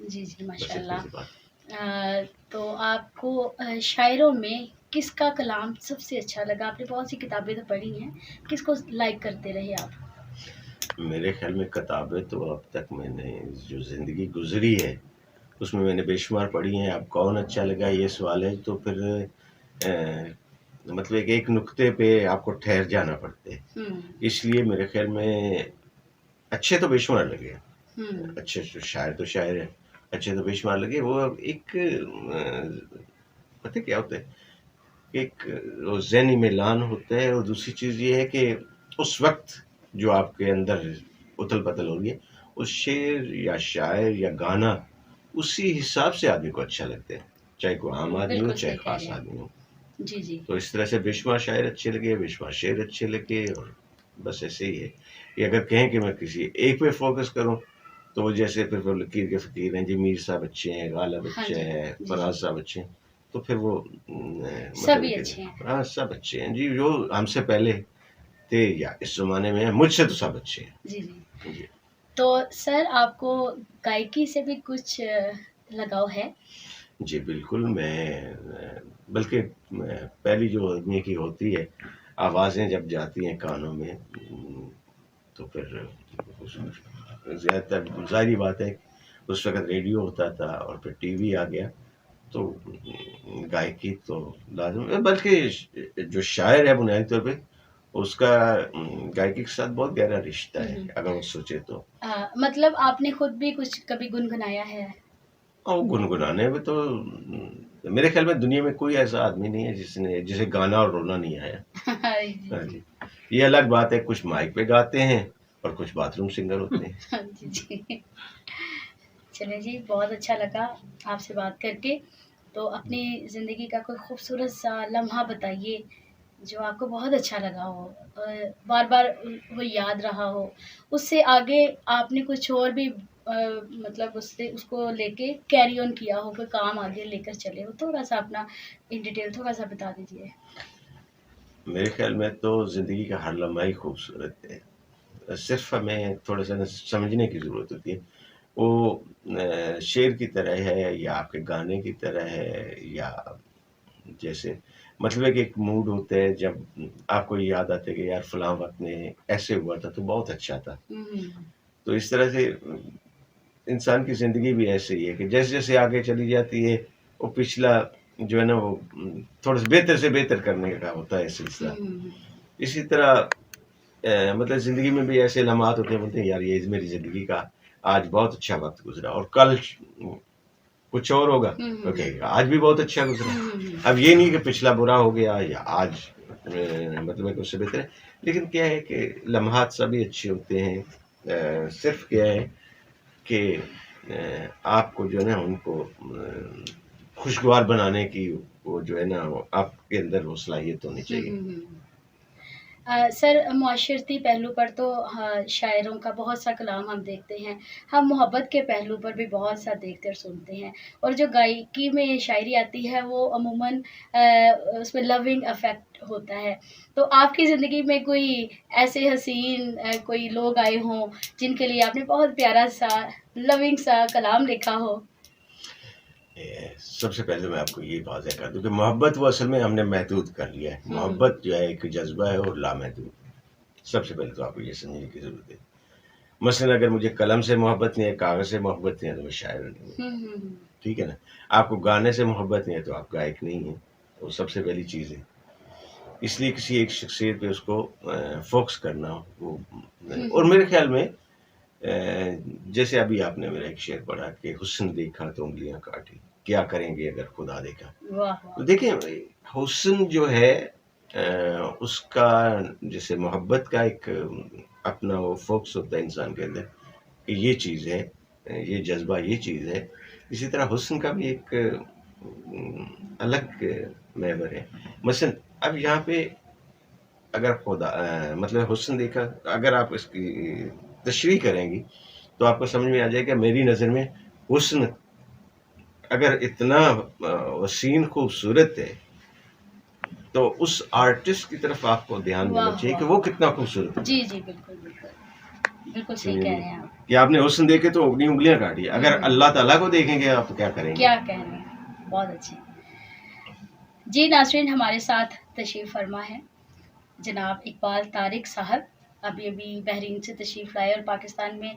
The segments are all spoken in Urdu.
جی جی بس ماشاء اتنی اللہ. سی بات. تو آپ کو شاعروں میں کس کا کلام سب سے اچھا لگا؟ آپ نے بہت سی کتابیں تو پڑھی ہیں، کس کو لائک کرتے رہے آپ؟ میرے خیال میں کتابیں تو اب تک میں نے جو زندگی گزری ہے اس میں نے بے شمار پڑھی ہیں. اب کون اچھا لگا یہ سوال ہے تو پھر مطلب ایک نقطے پہ آپ کو ٹھہر جانا پڑتا ہے. ہوں اس لیے میرے خیال میں اچھے تو بے شمار لگے. ہوں اچھے شاعر تو شاعر ہیں، اچھے تو بے شمار لگے. وہ ایک پتہ کیا ہوتا ہے، ایک وہ ذہنی میلان ہوتا ہے، اور دوسری چیز یہ ہے کہ اس وقت جو آپ کے اندر اتل پتل ہو رہی ہے، اس شعر یا شاعر یا گانا اسی حساب سے آدمی کو اچھا لگتا ہے، چاہے کوئی عام آدمی ہو بالکل چاہے صحیح کہہ رہے خاص آدمی ہو. ہیں. جی جی. تو اس طرح سے بے شمار شاعر اچھے لگے، بے شمار شعر اچھے لگے. اور بس ایسے ہی ہے کہ اگر کہیں کہ میں کسی ایک پہ فوکس کروں تو وہ جیسے پھر وہ لکیر کے فقیر ہیں جی، میر صاحب اچھے ہیں، غالب ہاں اچھے جی ہیں، جی جی. فراز صاحب اچھے ہیں. تو پھر وہ مطلب سبھی کہ اچھے ہیں. ہاں سب اچھے ہیں جی، جو ہم سے پہلے تھے یا اس زمانے میں ہیں، مجھ سے تو سب اچھے جی جی. ہیں جی. تو سر آپ کو گائکی سے بھی کچھ لگاؤ ہے؟ جی بالکل. بلکہ پہلی جو آدمی کی ہوتی ہے آوازیں جب جاتی ہیں کانوں میں تو پھر زیادہ تر ظاہری بات ہے اس وقت ریڈیو ہوتا تھا اور پھر ٹی وی آ گیا تو گائکی تو لازم ہے. بلکہ جو شاعر ہے بنیادی طور پہ اس کا گائکی کے ساتھ بہت گہرا رشتہ ہے اگر وہ سوچے تو. مطلب آپ نے خود بھی کچھ کبھی گنگنایا ہے؟ اور گنگنانے میں تو میرے خیال میں دنیا میں کوئی ایسا آدمی نہیں ہے جسے گانا اور رونا نہیں آیا. جی ہاں جی. جی. یہ الگ بات ہے، کچھ مائک پہ گاتے ہیں اور کچھ باتھ روم سنگر ہوتے ہیں. جی جی. چلے جی، بہت اچھا لگا آپ سے بات کر کے. تو اپنی زندگی کا کوئی خوبصورت سا لمحہ بتائیے جو آپ کو بہت اچھا لگا ہو، بار بار وہ یاد رہا ہو، اس سے آگے آپ نے کچھ اور بھی مطلب اس کو لے کے کیری آن کیا ہو، کوئی کام آگے لے کر چلے ہو. تھوڑا سا اپنا ان ڈیٹیل تھوڑا سا بتا دیجیے. میرے خیال میں تو زندگی کا ہر لمحہ ہی خوبصورت ہے، صرف ہمیں تھوڑا سا سمجھنے کی ضرورت ہوتی ہے. وہ شعر کی طرح ہے یا آپ کے گانے کی طرح ہے، یا جیسے مطلب کہ ایک موڈ ہوتا ہے جب آپ کو یاد آتا ہے کہ یار فلاں وقت میں ایسے ہوا تھا تو بہت اچھا تھا. تو اس طرح سے انسان کی زندگی بھی ایسے ہی ہے کہ جیسے جیسے آگے چلی جاتی ہے وہ پچھلا جو ہے نا وہ تھوڑا سا بہتر سے بہتر کرنے کا ہوتا ہے سلسلہ. اسی طرح مطلب زندگی میں بھی ایسے لمحات ہوتے ہیں، بولتے ہیں یار یہ میری زندگی کا آج بہت اچھا وقت گزرا، اور کل کچھ اور ہوگا اوکے آج بھی بہت اچھا گزرا. اب یہ نہیں کہ پچھلا برا ہو گیا یا آج مطلب کہ اس سے بہتر ہے، لیکن کیا ہے کہ لمحات سبھی اچھے ہوتے ہیں. صرف کیا ہے کہ آپ کو جو ہے نا ان کو خوشگوار بنانے کی وہ جو ہے نا آپ کے اندر وہ صلاحیت ہونی چاہیے. سر معاشرتی پہلو پر تو شاعروں کا بہت سا کلام ہم دیکھتے ہیں، ہم محبت کے پہلو پر بھی بہت سا دیکھتے اور سنتے ہیں، اور جو گائکی میں شاعری آتی ہے وہ عموماً اس میں لونگ افیکٹ ہوتا ہے. تو آپ کی زندگی میں کوئی ایسے حسین کوئی لوگ آئے ہوں جن کے لیے آپ نے بہت پیارا سا لونگ سا کلام لکھا ہو؟ سب سے پہلے میں آپ کو یہ واضح کر دوں کہ محبت وہ اصل میں ہم نے محدود کر لیا ہے. محبت جو ہے ایک جذبہ ہے اور لامحدود. سب سے پہلے تو آپ کو یہ سمجھنے کی ضرورت ہے. مثلاً اگر مجھے قلم سے محبت نہیں ہے، کاغذ سے محبت نہیں ہے تو میں شاعر نہیں ہوں. ٹھیک ہے نا. آپ کو گانے سے محبت نہیں ہے تو آپ گائک نہیں ہیں. وہ سب سے پہلی چیز ہے. اس لیے کسی ایک شخصیت پہ اس کو فوکس کرنا وہ اور میرے خیال میں جیسے ابھی آپ نے میرا ایک شعر پڑھا کہ حسن دیکھا تو انگلیاں کاٹی، کیا کریں گے اگر خدا دیکھا. تو دیکھیں حسن جو ہے اس کا جیسے محبت کا ایک اپنا وہ فوکس ہوتا ہے انسان کے اندر کہ یہ چیز ہے، یہ جذبہ یہ چیز ہے. اسی طرح حسن کا بھی ایک الگ محور ہے. مثلا اب یہاں پہ اگر خدا مطلب حسن دیکھا، اگر آپ اس کی تشریح کریں گی تو آپ کو سمجھ میں آ جائے گا. میری نظر میں حسن اگر اتنا حسین خوبصورت ہے تو اس آرٹسٹ کی طرف آپ کو دھیان دینا چاہیے کہ وہ کتنا خوبصورت ہے. جی جی بالکل بالکل. بالکل صحیح کہہ رہے ہیں آپ کہ آپ نے حسن دیکھے تو اپنی انگلیاں کاٹی، اگر اللہ تعالیٰ کو دیکھیں گے آپ تو کیا کریں گے؟ کیا کہہ رہے ہیں، بہت اچھے. جی ناظرین، ہمارے ساتھ تشریف فرما ہے جناب اقبال طارق صاحب. ابھی بحرین سے تشریف لائے اور پاکستان میں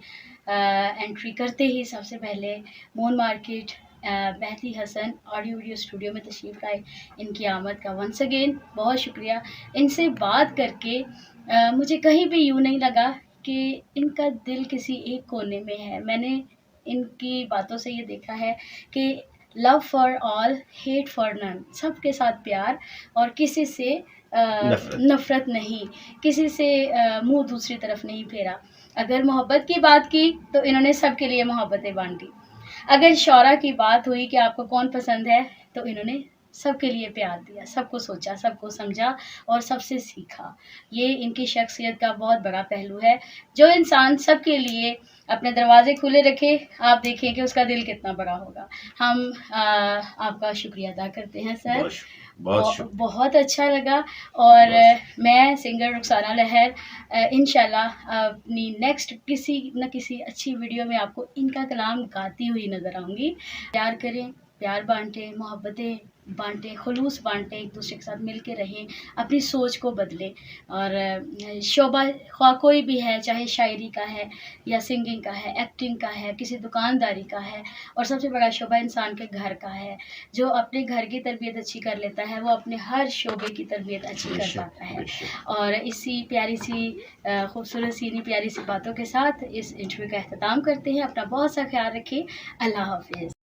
انٹری کرتے ہی سب سے پہلے مون مارکیٹ مہدی حسن آڈیو ویڈیو اسٹوڈیو میں تشریف لائے. ان کی آمد کا ونس اگین بہت شکریہ. ان سے بات کر کے مجھے کہیں بھی یوں نہیں لگا کہ ان کا دل کسی ایک کونے میں ہے. میں نے ان کی باتوں سے یہ دیکھا ہے کہ love for all hate for none, سب کے ساتھ پیار اور کسی سے نفرت نہیں، کسی سے منہ دوسری طرف نہیں پھیرا. اگر محبت کی بات کی تو انہوں نے سب کے لیے محبتیں بانٹی. اگر شعرا کی بات ہوئی کہ آپ کو کون پسند ہے تو انہوں نے سب کے لیے پیار دیا، سب کو سوچا، سب کو سمجھا اور سب سے سیکھا. یہ ان کی شخصیت کا بہت بڑا پہلو ہے. جو انسان سب کے لیے اپنے دروازے کھلے رکھے، آپ دیکھیں کہ اس کا دل کتنا بڑا ہوگا. ہم آپ کا شکریہ ادا کرتے ہیں سر، بہت اچھا لگا. اور میں سنگر رخسانہ لہر انشاءاللہ اپنی نیکسٹ کسی نہ کسی اچھی ویڈیو میں آپ کو ان کا کلام گاتی ہوئی نظر آؤں گی. پیار کریں، پیار بانٹیں، محبتیں بانٹیں، خلوص بانٹیں، ایک دوسرے کے ساتھ مل کے رہیں، اپنی سوچ کو بدلیں. اور شعبہ خواہ کوئی بھی ہے، چاہے شاعری کا ہے یا سنگنگ کا ہے، ایکٹنگ کا ہے، کسی دکانداری کا ہے، اور سب سے بڑا شعبہ انسان کے گھر کا ہے. جو اپنے گھر کی تربیت اچھی کر لیتا ہے وہ اپنے ہر شعبے کی تربیت اچھی کر پاتا ہے. اور اسی پیاری سی خوبصورت سی پیاری سی باتوں کے ساتھ اس انٹرویو کا اختتام کرتے ہیں. اپنا بہت سا خیال رکھیں. اللہ حافظ.